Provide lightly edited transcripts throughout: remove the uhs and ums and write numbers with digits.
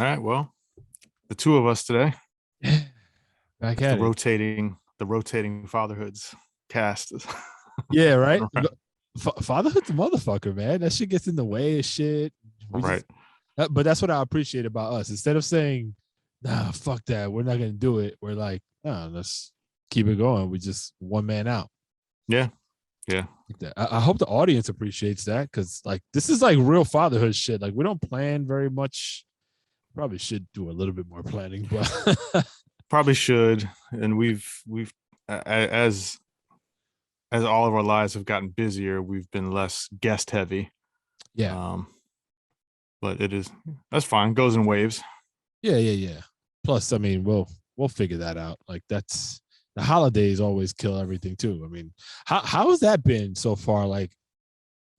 right. Well, the two of us today. Back It's the at it. rotating fatherhoods cast. Yeah, right. Going around. Fatherhood's a motherfucker, man. That shit gets in the way of shit. We Right. just, but that's what I appreciate about us. Instead of saying, "Nah, fuck that, we're not gonna do it," we're like, "No, let's keep it going." We just one man out. Yeah. Yeah. Like that. I hope the audience appreciates that because, like, this is like real fatherhood shit. Like, we don't plan very much. Probably should do a little bit more planning, but Probably should. And we've as all of our lives have gotten busier, we've been less guest heavy. yeah, Um, but that's fine. Goes in waves. yeah. Plus, I mean, we'll figure that out. Like that's the holidays always kill everything too. I mean, how has that been so far? Like,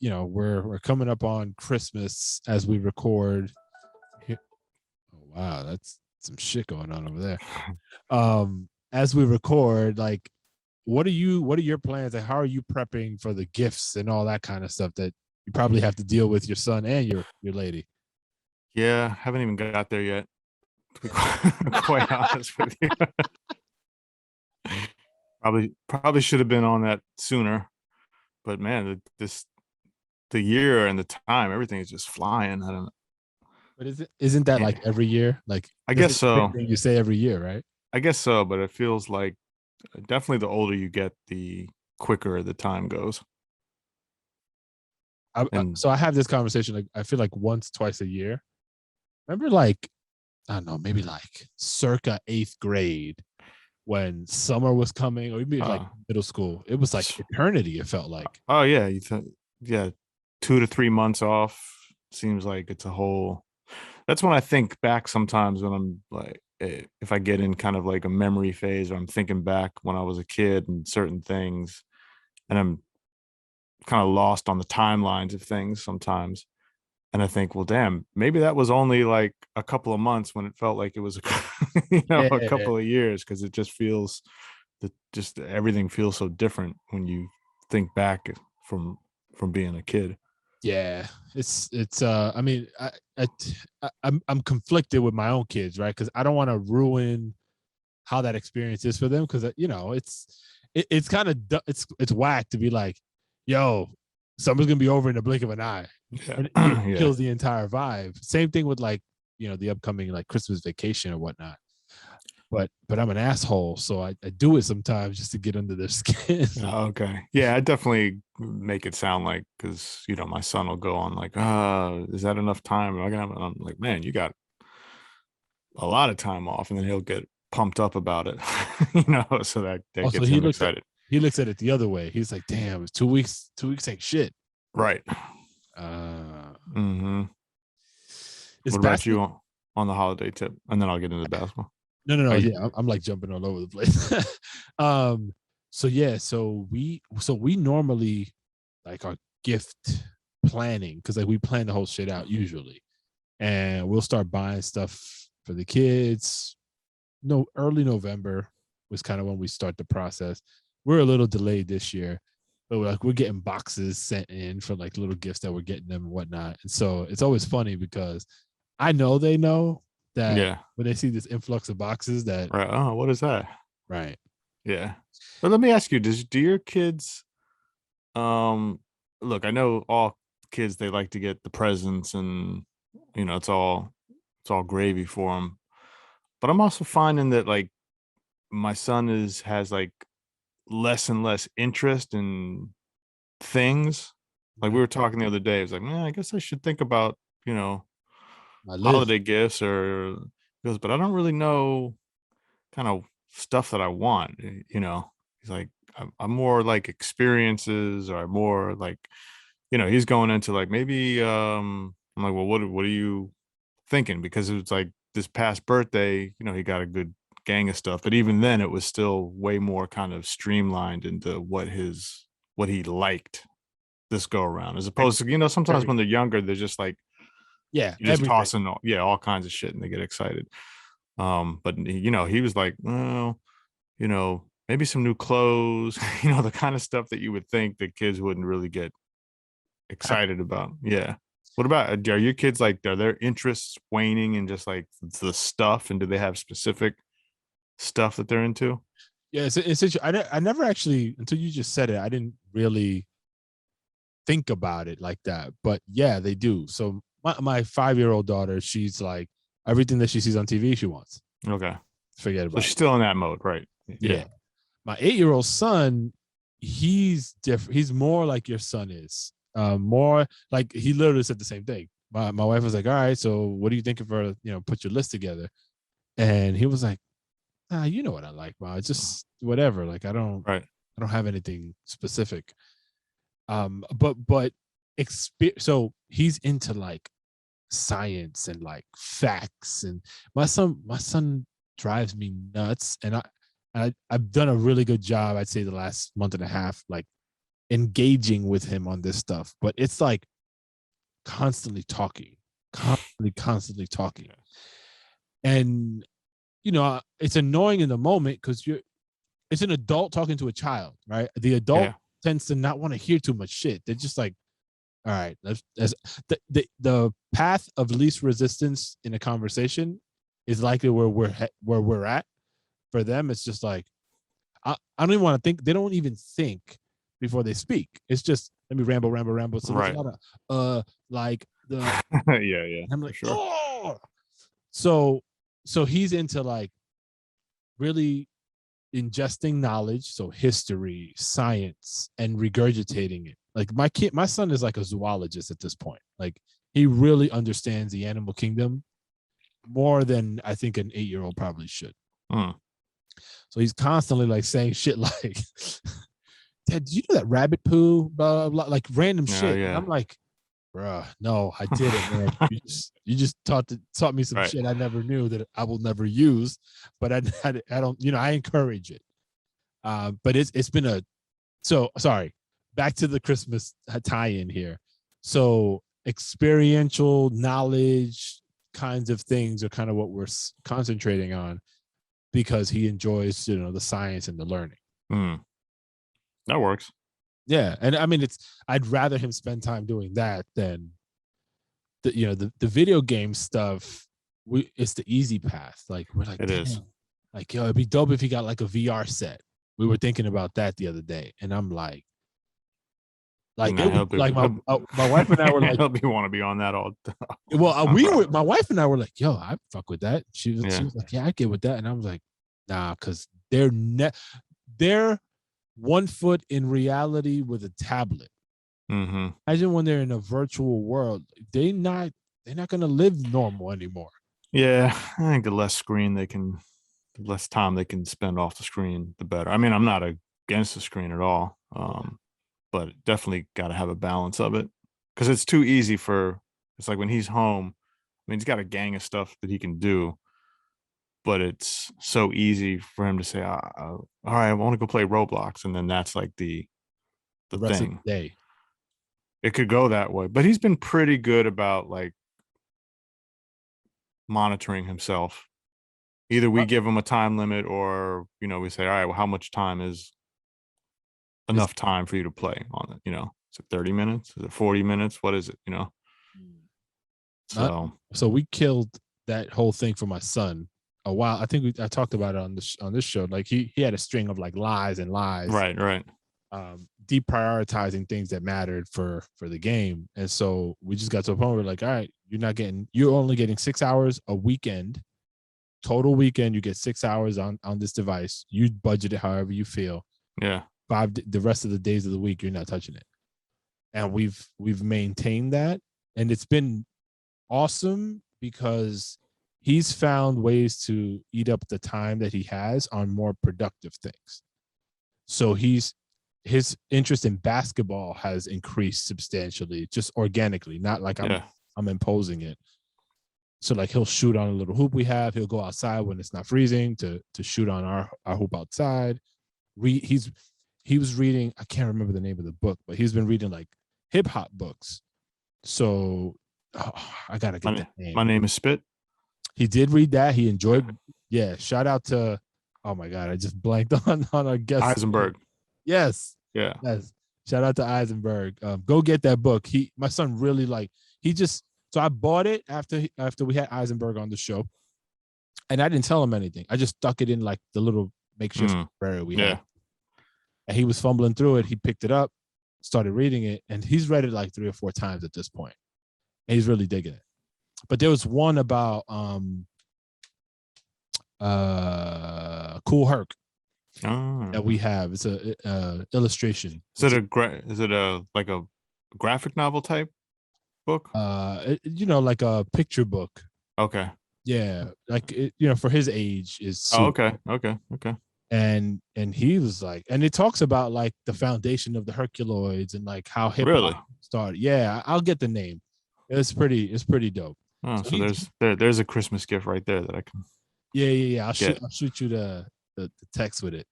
we're coming up on Christmas as we record. Oh wow, that's some shit going on over there. As we record, like, what are your plans? Like, how are you prepping for the gifts and all that kind of stuff that you probably have to deal with your son and your lady? Yeah, haven't even got there yet, to be quite honest with you. Probably should have been on that sooner. But man, the year and the time, everything is just flying. I don't know. But isn't that Yeah, like every year? Like I this guess is the big so. thing you say every year, right? I guess so, but it feels like definitely the older you get, the quicker the time goes. And So I have this conversation. Like I feel like once, twice a year. Remember, like I don't know, maybe like circa eighth grade when summer was coming, or maybe like uh, middle school. It was like eternity. It felt like. oh yeah, yeah, 2 to 3 months off seems like it's a whole. That's when I think back sometimes when I'm like, if I get in kind of like a memory phase, or I'm thinking back when I was a kid and certain things, and I'm kind of lost on the timelines of things sometimes. And I think, well, damn, maybe that was only like a couple of months when it felt like it was, a Yeah, couple of years, because it just feels that just everything feels so different when you think back from being a kid. yeah. It's. I mean, I'm conflicted with my own kids, right? Because I don't want to ruin how that experience is for them because it's kind of it's whack to be like, yo, summer's gonna be over in the blink of an eye, Yeah, and it yeah, kills the entire vibe. Same thing with like the upcoming like Christmas vacation or whatnot. But I'm an asshole, so I do it sometimes just to get under their skin. oh, okay, yeah. I definitely make it sound like, because my son will go on like, is that enough time? Am I gonna have, I'm like, man, you got a lot of time off, and then he'll get pumped up about it, so that Also, gets him excited. he looks at it the other way. He's like, damn, it's 2 weeks. 2 weeks ain't shit. Right. Uh, Hmm. is What about basketball? you on the holiday tip? And then I'll get into basketball. No. Are you? Yeah, I'm like jumping all over the place. um. So yeah. So we normally like our gift planning because like we plan the whole shit out usually, and we'll start buying stuff for the kids. No, early November was kind of when we start the process. We're a little delayed this year, but we're getting boxes sent in for like little gifts that we're getting them and whatnot. And so it's always funny because I know they know that Yeah. when they see this influx of boxes that Right. Oh, what is that? right. Yeah. But let me ask you, do your kids um look, I know all kids, they like to get the presents, and it's all gravy for them. But I'm also finding that, like, my son has like less and less interest in things. Like, we Mhm. were talking the other day, it was like, man, I guess I should think about, you know, My list. holiday gifts, or he goes, but I don't really know kind of stuff that I want. He's like, I'm more like experiences, or more like, he's going into like, maybe I'm like, well, what are you thinking? Because it was like this past birthday, he got a good gang of stuff, but even then it was still way more kind of streamlined into what he liked this go around, as Like opposed to, sometimes very when they're younger, they're just like, yeah, you just everything. tossing all kinds of shit, and they get excited. But he was like, well, maybe some new clothes, the kind of stuff that you would think that kids wouldn't really get I excited about. Yeah. What about are your kids like are their interests waning in just like the stuff, and do they have specific stuff that they're into? Yeah, I never actually, until you just said it, I didn't really think about it like that. But yeah, they do. So my 5-year-old daughter, she's like everything that she sees on TV, she wants. Okay. Forget So about she's it. still in that mode, right? Yeah. Yeah. My 8-year-old son, he's different. He's more like your son is. More like he literally said the same thing. My wife was like, "All right, so what do you think of her? Put your list together." And he was like, you know what I like, Ma. It's just whatever. Like Right. I don't have anything specific. But so he's into like science and like facts, and my son drives me nuts, and I've done a really good job, I'd say, the last month and a half, like engaging with him on this stuff. But it's like constantly talking, constantly talking, and it's annoying in the moment because it's an adult talking to a child, right? The adult Yeah. tends to not want to hear too much shit. They're just like, all right, that's the path of least resistance in a conversation is likely where we're at. For them, it's just like I don't even want to think. They don't even think before they speak. It's just let me ramble. So there's a Right. lot of like the Yeah. Yeah. I'm For like, sure. oh, so he's into like really ingesting knowledge, so history, science, and regurgitating it. Like my son is like a zoologist at this point. Like he really understands the animal kingdom more than I think an 8-year-old probably should. Mm. So he's constantly like saying shit like, "Dad, do you know that rabbit poo?" Blah, blah, blah, like random Yeah. shit, and Yeah. I'm like, "Bruh, no, I didn't, man. You just taught me some Right. shit I never knew that I will never use, but I don't, I encourage it." But it's been a so sorry. Back to the Christmas tie-in here. So experiential knowledge kinds of things are kind of what we're concentrating on because he enjoys the science and the learning. Mm. That works. Yeah, and I mean I'd rather him spend time doing that than the video game stuff. It's the easy path. Like we're like, It is. damn, like yo, it'd be dope if he got like a VR set. We were thinking about that the other day, and I'm like Nah, it'll be he'll be like my he'll, my wife and I were like, he'll be want to be on that well, all we time. were my wife and I were like, yo, I fuck with that. She Yeah. was like, yeah, I get with that, and I was like, nah, because they're 1 foot in reality with a tablet. Mm-hmm. Imagine when they're in a virtual world, they're not gonna live normal anymore. Yeah. I think the less time they can spend off the screen, the better. I mean, I'm not against the screen at all. But definitely got to have a balance of it because it's too easy it's like when he's home. I mean, he's got a gang of stuff that he can do, but it's so easy for him to say, all right, I want to go play Roblox. And then that's like the The rest of thing. the day. It could go that way, but he's been pretty good about like monitoring himself. Either we give him a time limit or, we say, all right, well, how much time is Is enough time for you to play on it? Is it 30 minutes? Is it 40 minutes? What is it? not So, so we killed that whole thing for my son a while. I think I talked about it on this show. Like he had a string of like lies and lies, right, right. deprioritizing things that mattered for the game. And so we just got to a point where we're like, all right, you're only getting 6 hours a weekend, total weekend. You get 6 hours on this device. You budget it however you feel. Yeah. The rest of the days of the week, you're not touching it. And we've maintained that, and it's been awesome because he's found ways to eat up the time that he has on more productive things. So his interest in basketball has increased substantially, just organically, not like Yeah. I'm imposing it. So like he'll shoot on a little hoop we have. He'll go outside when it's not freezing to shoot on our hoop outside. He was reading, I can't remember the name of the book, but he's been reading like hip hop books. So I gotta get that My name. name is Spit. He did read that. He enjoyed. Yeah. Shout out to. Oh my god, I just blanked on our guest. Eisenberg. Yes. Yeah. Yes. Shout out to Eisenberg. Go get that book. My son really like. he just so I bought it after we had Eisenberg on the show, and I didn't tell him anything. I just stuck it in like the little makeshift Mm, library we had, yeah. and he was fumbling through it. He picked it up, started reading it, and he's read it like 3 or 4 times at this point, and he's really digging it. But there was one about Cool Herc that we Oh. have. It's a illustration. Is it a like a graphic novel type book? Like a picture book. Okay. Yeah, like for his age is Oh, super. okay. Okay. Okay. And he was like, and it talks about like the foundation of the Herculoids and like how hip hop Really? started. Yeah, I'll get the name. It's pretty dope. Oh, So so there's a Christmas gift right there that I can yeah. get. I'll shoot you the text with it.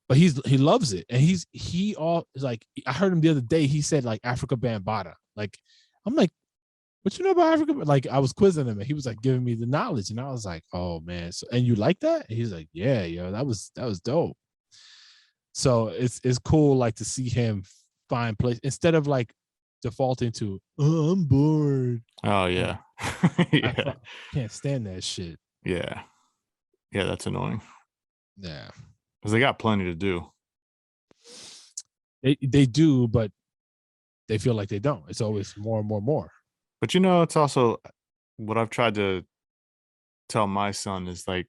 But he loves it, and he all like I heard him the other day. He said like Africa Bambaataa. Like I'm like, what you know about Africa? Like I was quizzing him, and he was like giving me the knowledge, and I was like, oh man, so and you like that? And he's like, yeah, yo, that was dope. So it's cool like to see him find place instead of like defaulting to I'm bored. Oh Like, yeah. I Yeah. can't stand that shit. Yeah. Yeah, that's annoying. Yeah, Because they got plenty to do. they do, but they feel like they don't. It's always more and more and more. But it's also what I've tried to tell my son is like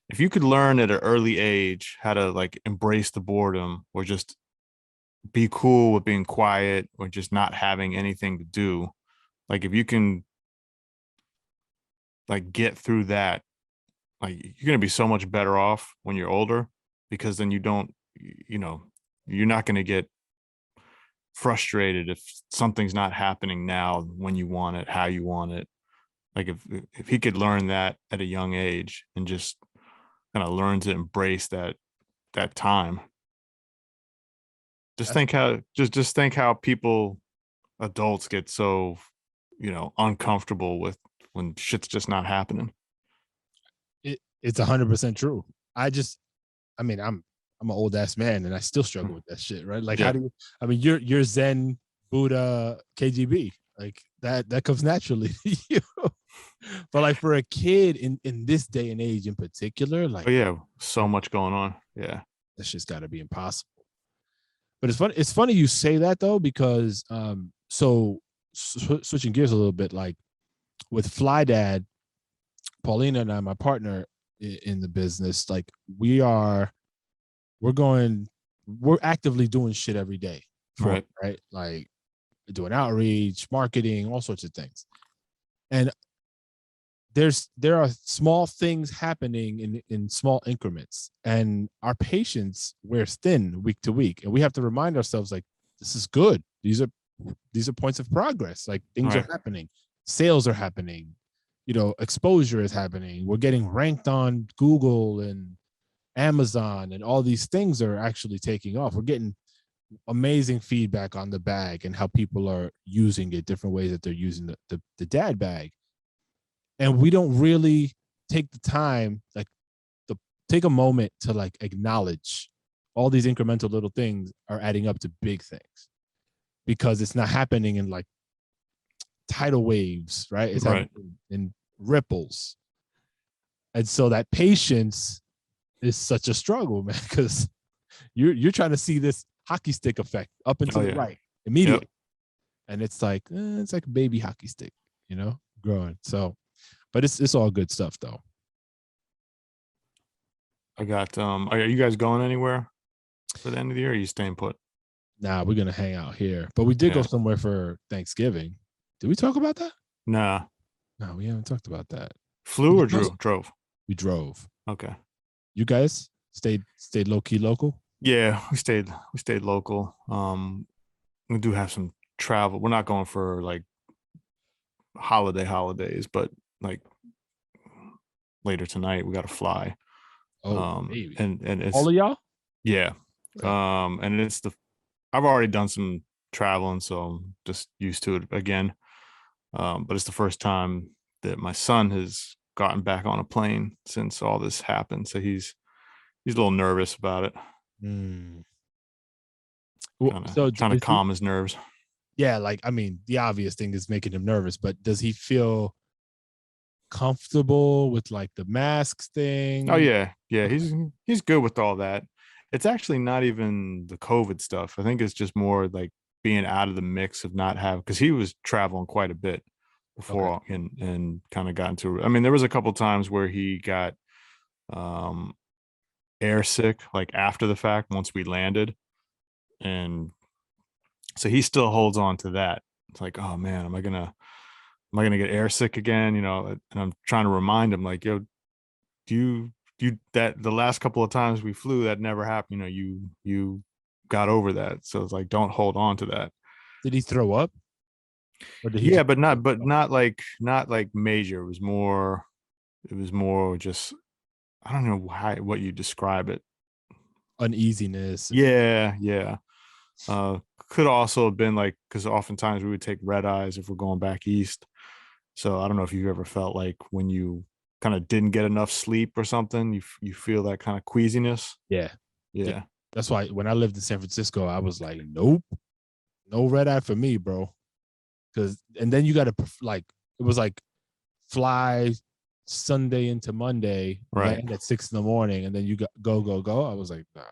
if you could learn at an early age how to like embrace the boredom or just be cool with being quiet or just not having anything to do, like if you can like get through that, like you're going to be so much better off when you're older because then you don't, you know, you're not going to get frustrated if something's not happening now when you want it, how you want it. Like if he could learn that at a young age and just kind of learn to embrace that time. Just That's think how just think how people adults get so, uncomfortable with when shit's just not happening. it's 100% true. I mean, I'm an old ass man and I still struggle with that shit, right? Like, how Yeah. do you? I mean, you're Zen, Buddha, KGB, like that comes naturally to you. But like for a kid in this day and age in particular, Oh like yeah, so much going on. Yeah. that's just got to be impossible. But it's funny. It's funny you say that though because switching gears a little bit, like with Fly Dad, Paulina and I, my partner in the business, like we're going we're actively doing shit every day for Right. it, right? Like doing outreach, marketing, all sorts of things. And there are small things happening in small increments. And our patience wears thin week to week. And we have to remind ourselves like this is good. These are points of progress. Like things are Right. happening. Sales are happening. Exposure is happening. We're getting ranked on Google and Amazon and all these things are actually taking off. We're getting amazing feedback on the bag and how people are using it, different ways that they're using the dad bag. And we don't really take the time, like take a moment to like acknowledge all these incremental little things are adding up to big things because it's not happening in like tidal waves, right? It's Right. happening in ripples. And so that patience is such a struggle, man, because you're trying to see this hockey stick effect up and to Oh the yeah. right Yep. immediately, and it's like a baby hockey stick, growing. So, but it's all good stuff though. I got are you guys going anywhere for the end of the year? Or are you staying put? Nah, we're gonna hang out here, but we did go Yeah. somewhere for Thanksgiving. Did we talk about that? Nah. No, we haven't talked about that. Flew or drove? We drove. Okay. You guys stayed low key local. Yeah, we stayed local. We do have some travel. We're not going for like holidays, but like later tonight we got to fly. Oh, maybe And all it's of y'all. yeah. Okay. And I've already done some traveling, so I'm just used to it again. But it's the first time that my son has gotten back on a plane since all this happened, so he's a little nervous about it. Mm. Kind of So trying to calm his nerves. Yeah, like I mean, the obvious thing is making him nervous, but does he feel comfortable with like the masks Oh thing? yeah, yeah. Okay. He's good with all that. It's actually not even the COVID stuff. I think it's just more like being out of the mix of not having, because he was traveling quite a bit Okay. before and kind of got into. I mean, there was a couple times where he got um air sick like after the fact once we landed, and so he still holds on to that. It's like, oh man, am I gonna get air sick again? And I'm trying to remind him like, yo, do you that the last couple of times we flew that never happened. You got over that, so it's like don't hold on to that. Did he throw up or did he Yeah, just but not like major. It was more just, I don't know what you describe it. uneasiness? Yeah, yeah. uh could also have been like, because oftentimes we would take red eyes if we're going back east. So I don't know if you've ever felt like when you kind of didn't get enough sleep or something, you feel that kind of queasiness. Yeah. Yeah. Yeah. That's why when I lived in San Francisco, I was like, nope, no red eye for me, bro. Cause and then you gotta like it was like fly Sunday into Monday, Right. land at 6 in the morning, and then you got go. I was like, nah.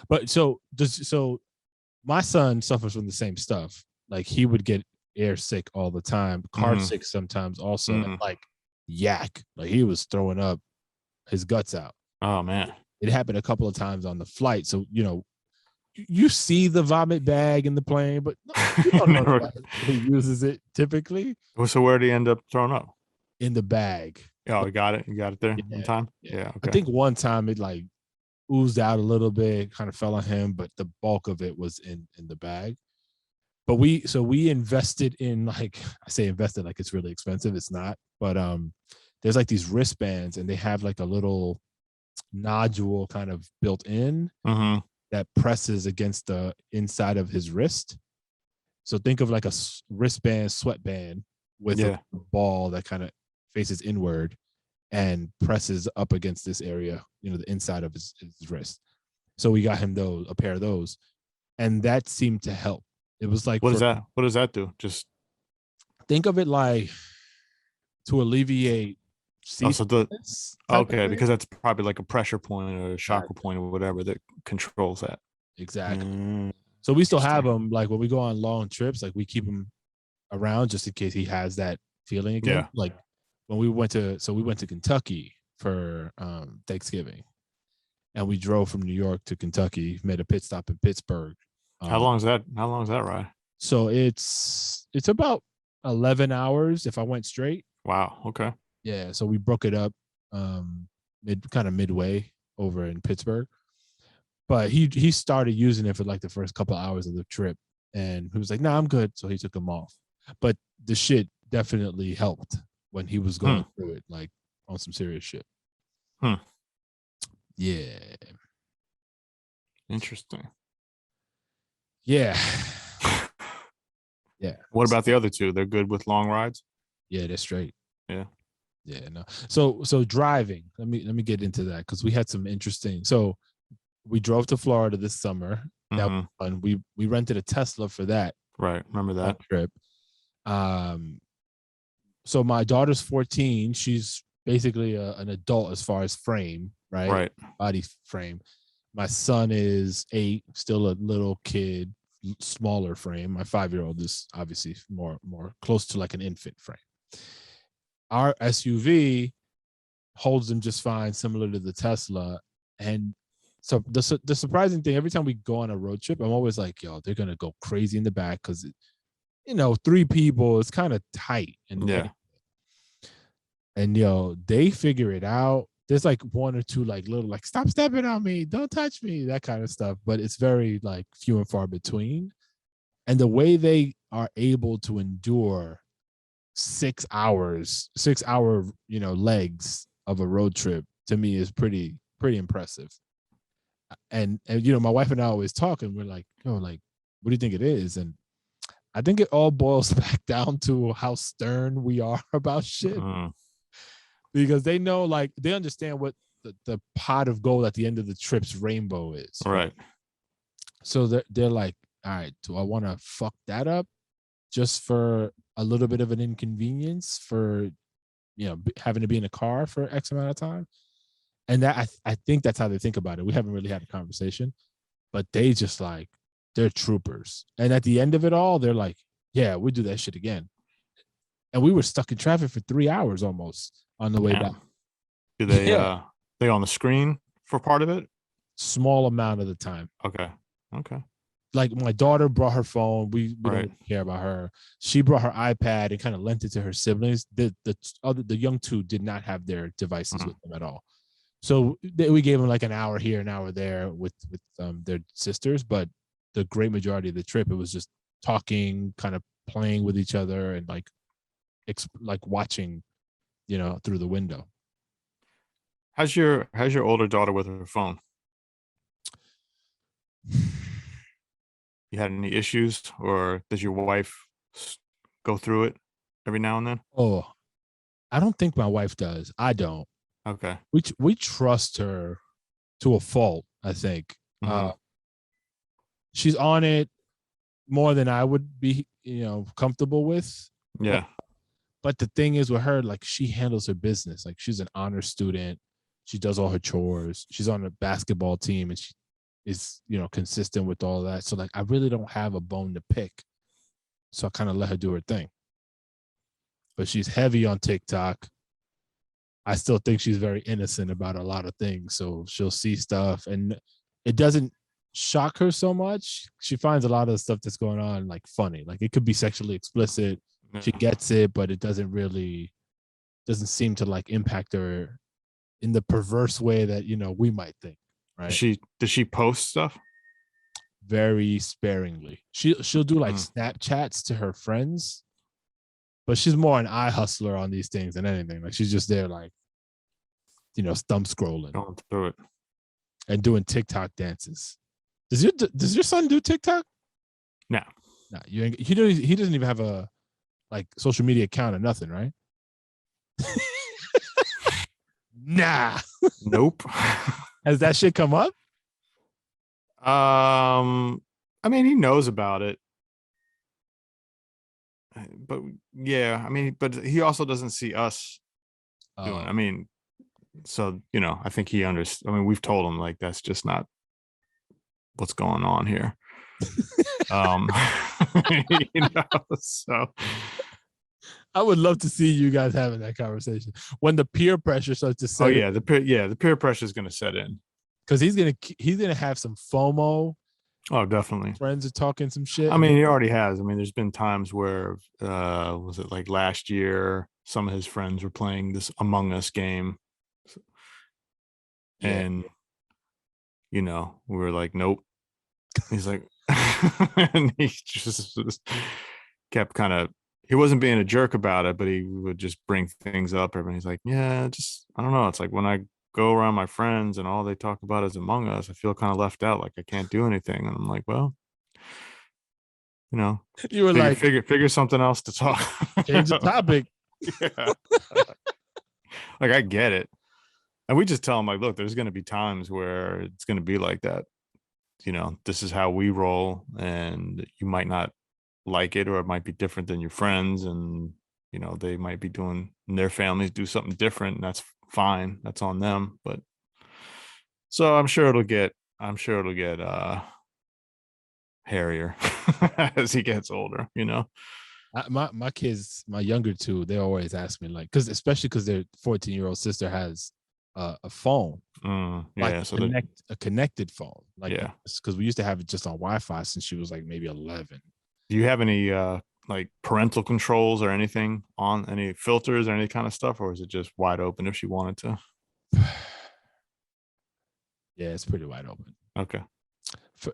But so my son suffers from the same stuff. Like he would get air sick all the time, car Hmm. sick sometimes also, and Hmm. like yak. Like he was throwing up his guts out. Oh man. It happened a couple of times on the flight. So, you see the vomit bag in the plane, but you don't know Never. who uses it typically So where did he end up throwing up? in the bag. Oh, But you got it there in yeah, time. yeah. Yeah. I Okay. think one time it like oozed out a little bit, kind of fell on him, but the bulk of it was in the bag. But we invested in, like, I say invested like it's really expensive. It's not, but there's like these wristbands and they have like a little nodule kind of built in Hmm. that presses against the inside of his wrist. So think of like a wristband, sweatband with a Yeah. ball that kind of faces inward and presses up against this area, the inside of his wrist. So we got him a pair of those, and that seemed to help. It was like What does that? What does that do? Just think of it like to alleviate oh, so the seasickness type of okay, thing. because that's probably like a pressure point or a chakra Exactly. point or whatever that controls that. Exactly. Mm, So we still have interesting. him, like when we go on long trips, like we keep him around just in case he has that feeling again. Yeah. Like when we went to Kentucky for Thanksgiving, and we drove from New York to Kentucky, made a pit stop in Pittsburgh. How Um, long is that? How long is that ride? so it's about 11 hours if I went straight. Wow. Okay. Yeah, so we broke it up midway over in Pittsburgh. But he started using it for like the first couple of hours of the trip, and he was like, "Nah, I'm good." So he took him off. But the shit definitely helped when he was Hmm. going through it, like on some serious shit. Hmm. Yeah, Interesting. yeah, yeah. What about the other two? They're good with long rides? Yeah, they're straight. Yeah. Yeah, no. So driving. Let me get into that because we had some interesting. So we drove to Florida this summer. That Mm-hmm. was fun. We rented a Tesla for that Right. Remember that. trip. Um, so my daughter's 14. She's basically an adult as far as frame, right? Right. Body frame. My son is 8, still a little kid, smaller frame. My 5-year-old is obviously more close to like an infant frame. Our SUV holds them just fine, similar to the Tesla. And so the surprising thing, every time we go on a road trip, I'm always like, yo, they're gonna go crazy in the back because 3 people is kind of tight Yeah. and they figure it out. There's like one or two like little like stop stepping on me, don't touch me, that kind of stuff. But it's very like few and far between. And the way they are able to endure 6 hours, 6 hour, legs of a road trip to me is pretty impressive. And my wife and I always talk and we're like, like, what do you think it is? And I think it all boils back down to how stern we are about shit Mm, because they know, like, they understand what the pot of gold at the end of the trip's rainbow is, right? right. So they're like, all right, do I want to fuck that up just for a little bit of an inconvenience for, having to be in a car for X amount of time? And that I think that's how they think about it. We haven't really had a conversation, but they just like, they're troopers. And at the end of it all, they're like, yeah, we do that shit again. And we were stuck in traffic for 3 hours almost on the way back. Damn. Do Yeah, they on the screen for part of it? small amount of the time. Okay. Okay. Like my daughter brought her phone. We don't Right. really care about her. She brought her iPad and kind of lent it to her siblings. The young two did not have their devices Mm. with them at all. So we gave them like an hour here, an hour there with their sisters. But the great majority of the trip, it was just talking, kind of playing with each other, and like watching, through the window. How's your older daughter with her phone? You had any issues, or does your wife go through it every now and then? Oh, I don't think my wife does. I don't. Okay. We trust her to a fault, I think. Hmm. She's on it more than I would be, comfortable with. But Yeah. but the thing is with her, like she handles her business. Like she's an honor student. She does all her chores. She's on a basketball team and she is, consistent with all that. So like I really don't have a bone to pick. So I kind of let her do her thing. But she's heavy on TikTok. I still think she's very innocent about a lot of things. So she'll see stuff and it doesn't shock her so much. She finds a lot of the stuff that's going on like funny. Like it could be sexually explicit. She Yeah. gets it, but it doesn't seem to like impact her in the perverse way that, we might think, right? Does she post stuff? Very sparingly. She'll do like Mm. Snapchats to her friends, but she's more an eye hustler on these things than anything. Like she's just there like, thumb scrolling Going through it. and doing TikTok dances. Does your son do TikTok? No. No, he doesn't even have a like social media account or nothing, right? Nah. Nope. Has that shit come up? I mean, he knows about it, but yeah, I mean, but he also doesn't see us doing. I Oh, mean, so I think he understands. I mean, we've told him like that's just not what's going on here. Um, so I would love to see you guys having that conversation when the peer pressure starts to oh set in, yeah, the peer pressure is going to set in. because he's gonna have some FOMO. Oh, definitely. Friends are talking some shit, I and mean, he already has. I mean, there's been times where was it like last year? Some of his friends were playing this Among Us game, yeah, and we were like, nope. He's like, and he just kept kind of. He wasn't being a jerk about it, but he would just bring things up. And he's like, yeah, just I don't know. It's like when I go around my friends and all they talk about is Among Us, I feel kind of left out, like I can't do anything. And I'm like, well, you know, you were figure like, figure figure something else to talk. change the topic. Yeah. Like I get it. And we just tell him like, look, there's gonna be times where it's gonna be like that. This is how we roll, and you might not like it, or it might be different than your friends, and they might be doing and their families do something different, and that's fine. That's on them. But so I'm sure it'll get hairier as he gets older. My kids, my younger two, they always ask me like, especially because their 14-year-old sister has a phone, like Yeah, a so that connected phone, like yeah. because we used to have it just on Wi-Fi since she was like maybe 11. Do you have any like parental controls or anything on any filters or any kind of stuff, or is it just wide open if she wanted to? Yeah, it's pretty wide open. Okay.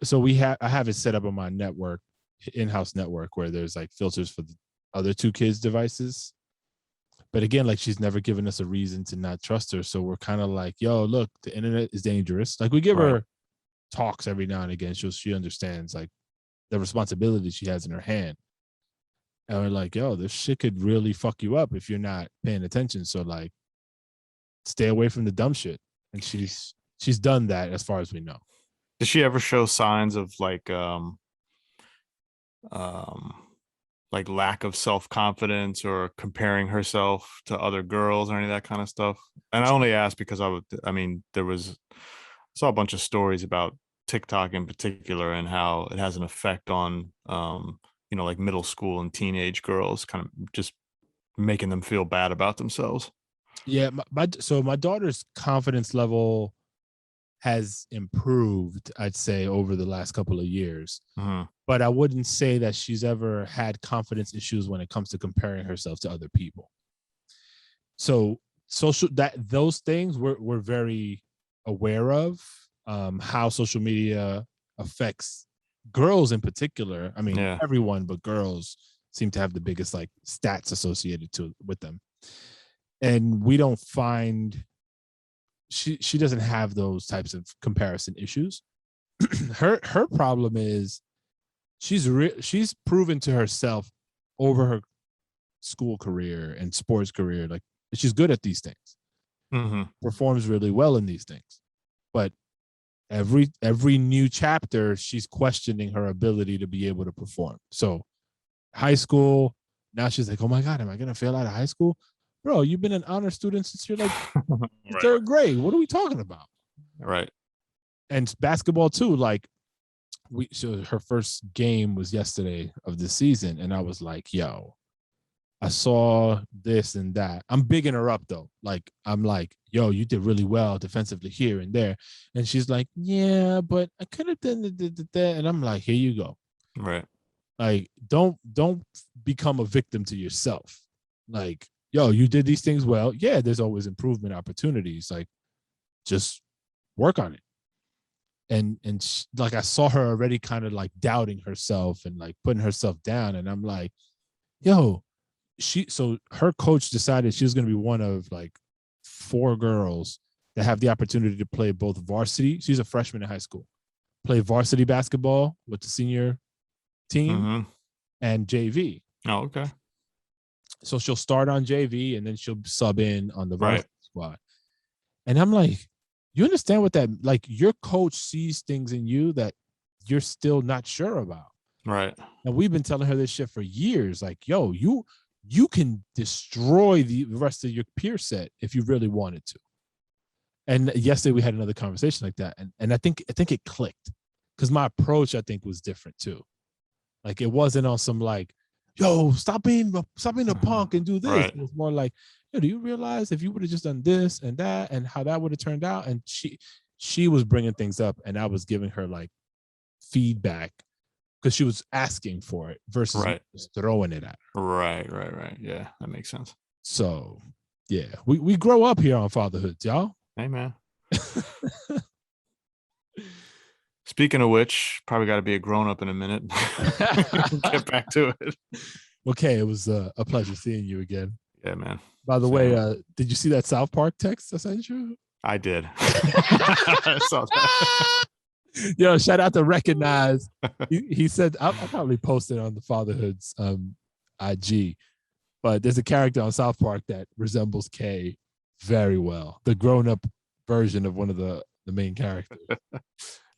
So I have it set up on my network, in-house network, where there's like filters for the other two kids' devices. But again, like she's never given us a reason to not trust her. So we're kind of like, yo, look, the internet is dangerous. Like we give Right. her talks every now and again. She understands like the responsibility she has in her hand. And we're like, yo, this shit could really fuck you up if you're not paying attention. So like stay away from the dumb shit. And she's done that as far as we know. Does she ever show signs of like um like lack of self-confidence or comparing herself to other girls or any of that kind of stuff. And I only asked because I mean, I saw a bunch of stories about TikTok in particular and how it has an effect on like middle school and teenage girls, kind of just making them feel bad about themselves. Yeah, so my daughter's confidence level has improved, I'd say, over the last couple of years. Mhm. But I wouldn't say that she's ever had confidence issues when it comes to comparing herself to other people. So those things we're very aware of, how social media affects girls in particular. I mean, Yeah. everyone but girls seem to have the biggest like stats associated to with them. And we don't find she doesn't have those types of comparison issues. Her problem is she's proven to herself over her school career and sports career like she's good at these things, Mhm. performs really well in these things, but every new chapter she's questioning her ability to be able to perform. So high school, now she's like, oh my god, am I gonna fail out of high school? Bro, you've been an honor student since you're like Right. third grade. What are we talking about? Right. And basketball too, like so her first game was yesterday of the season, and I was like, yo, I saw this and that. I'm bigging her up though. Like, I'm like, yo, you did really well defensively here and there. And she's like, yeah, but I could have done that. And I'm like, here you go. Right. Like, don't become a victim to yourself. Like, yo, you did these things well. Yeah, there's always improvement opportunities. Like, just work on it. And like I saw her already kind of like doubting herself and like putting herself down. And I'm like, yo, so her coach decided she was going to be one of like 4 girls that have the opportunity to play both varsity. She's a freshman in high school, play varsity basketball with the senior team Mhm. and JV. Oh, okay. So she'll start on JV and then she'll sub in on the Right. varsity squad. And I'm like, you understand what that, like, your coach sees things in you that you're still not sure about. Right. And we've been telling her this shit for years. Like, yo, you can destroy the rest of your peer set if you really wanted to. And yesterday we had another conversation like that. And I think it clicked because my approach, I think, was different too. Like it wasn't on some like, yo, stop being a punk and do this. Right. It was more like, yo, do you realize if you would have just done this and that and how that would have turned out? And she was bringing things up and I was giving her like feedback because she was asking for it versus Right. just throwing it at her. Right. Right. Right. Yeah, that makes sense. So yeah, we grow up here on fatherhoods, y'all. Hey, man. Speaking of which, probably got to be a grown up in a minute. Get back to it. Okay, it was a pleasure seeing you again. Yeah, man. By the Same. way, did you see that South Park text I sent you? I did. I saw that. Yo, shout out to Recognize. He said I'll probably post it on the Fatherhoods IG, but there's a character on South Park that resembles Kay very well. The grown-up version of one of the main characters.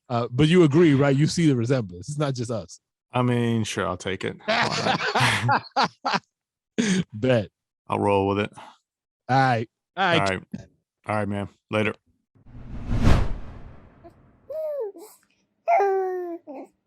But you agree, right? You see the resemblance. It's not just us. I mean, sure, I'll take it. Bet. I'll roll with it. All right. All All right. right. All right, man. Later.